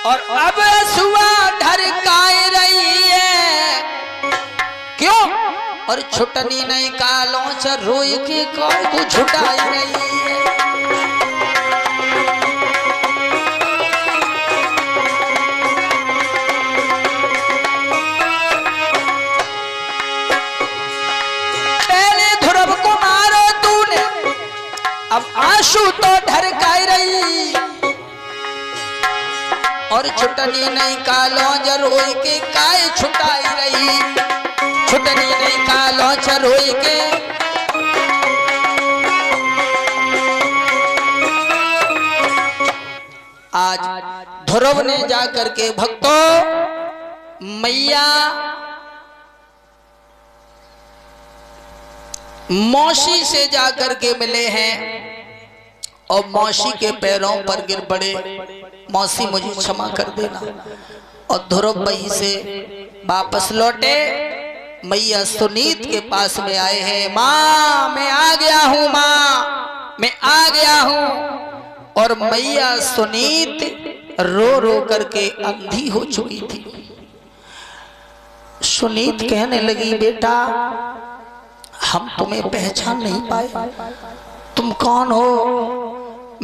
और अब असुआ ढरकाए रही है क्यों? और छुटनी नहीं कालों च रोई के कौन को छुटाई रही है। पहले ध्रुव को मारो तूने, अब आंसू तो ढरकाई रही और छुटनी नहीं कालों च रोई के काय छुटाई रही। छुटनी नहीं कालों च रोई के आज ध्रुव ने जाकर के भक्तों मैया मौसी से जाकर के मिले हैं और मौसी के पैरों पर गिर पड़े, मौसी मुझे क्षमा कर देना। और ध्रुव वहीं से वापस लौटे, मैया सुनीत के पास में आए हैं। माँ मैं आ गया हूँ, माँ मैं आ गया हूँ। और मैया सुनीत रो रो करके अंधी हो चुकी थी। सुनीत कहने लगी बेटा हम तुम्हें पहचान नहीं पाए, तुम कौन हो?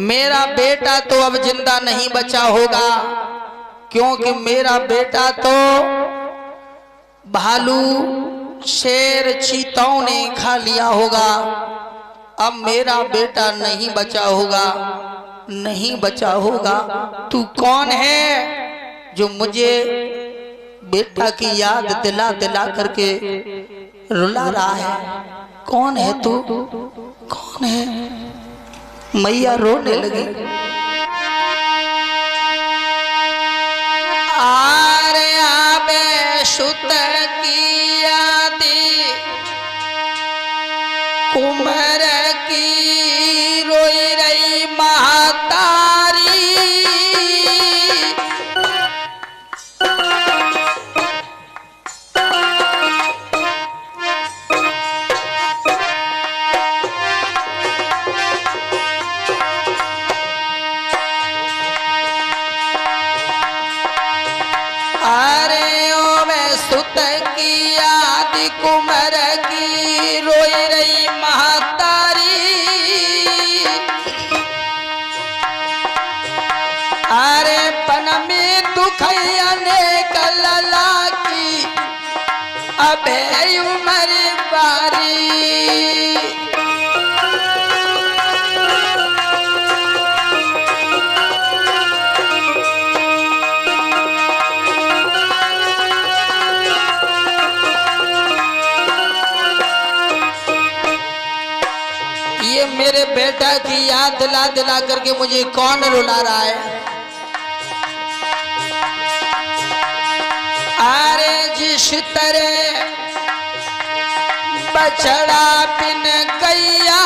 मेरा बेटा तो अब जिंदा नहीं बचा होगा, क्योंकि मेरा बेटा तो भालू शेर चीताओं ने खा लिया होगा। अब मेरा बेटा नहीं बचा होगा, नहीं बचा होगा। तू कौन है जो मुझे बेटा की याद दिला दिला करके रुला रहा है? कौन है तू, कौन है? मैया रोने लगी। आरे आबे सुत की यादी कुमर की रोई रही महतारी। कुमर की रोई रही महतारी। अरे पन में दुखैया ने कलला की अबे उमर बारी। मेरे बेटा की याद दिला दिला करके मुझे कौन रुला रहा है? अरे जिस तरह बछड़ा बिन गैया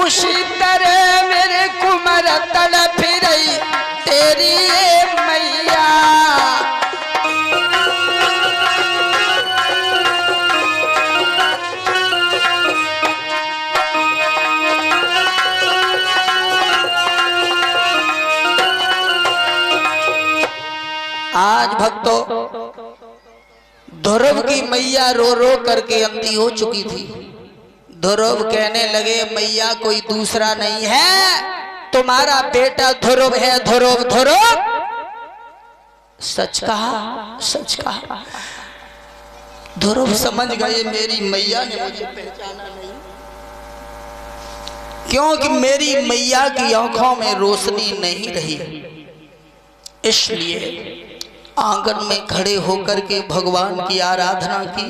उसी तरह मेरे कुमर तड़प रही तेरी मैया। आज भक्तों ध्रुव की मैया रो रो करके अंधी हो चुकी थी। ध्रुव कहने लगे मैया कोई दूसरा नहीं है, तुम्हारा बेटा ध्रुव है। ध्रुव ध्रुव सच कहा, सच कहा। ध्रुव समझ गए मेरी मैया ने मुझे पहचाना नहीं, क्योंकि मेरी मैया की आंखों में रोशनी नहीं रही। इसलिए आंगन में खड़े होकर के भगवान की आराधना की।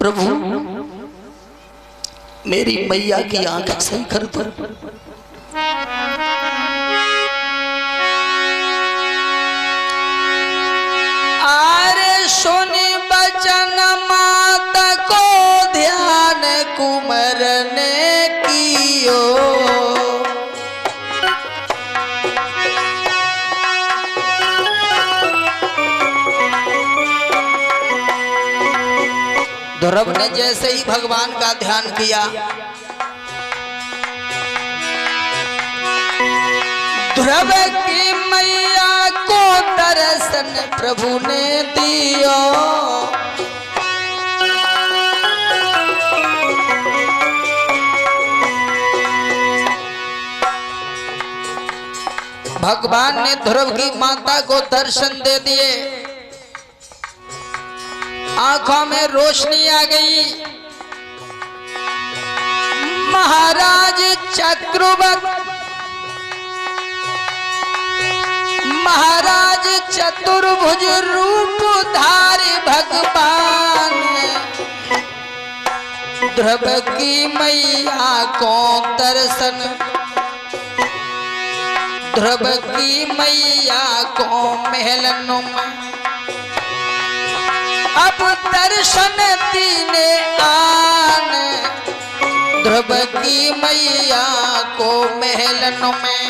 प्रभु मेरी मैया की आंख सही कर दो। आरे सुनी बचन माता को ध्यान कुमर ने कियो। ध्रुव ने जैसे ही भगवान का ध्यान किया, ध्रुव की मैया को दर्शन प्रभु ने दिया। भगवान ने ध्रुव की माता को दर्शन दे दिए, आंखों में रोशनी आ गई। महाराज चक्रवर्ती, महाराज चतुर्भुज रूपधारी भगवान ध्रुव की मैया को दर्शन, ध्रुव की मैया को महलन में अब दर्शन दीने आन, ध्रुव की मैया को महलन में।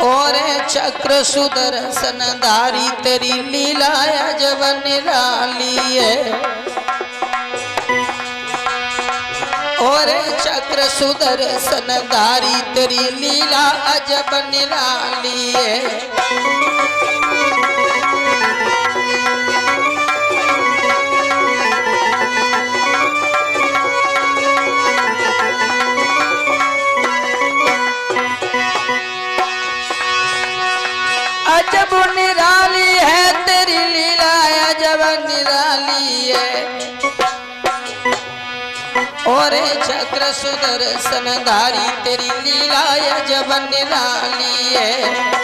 और चक्र सुदर्शन धारी तेरी लीला अजब निराली है। और चक्र सुदर्शन धारी तेरी लीला अजब निराली है। अजब निराली है तेरी लीला अजब निराली है। और चक्र सुदर्शन धारी तेरी लीला अजब निराली है।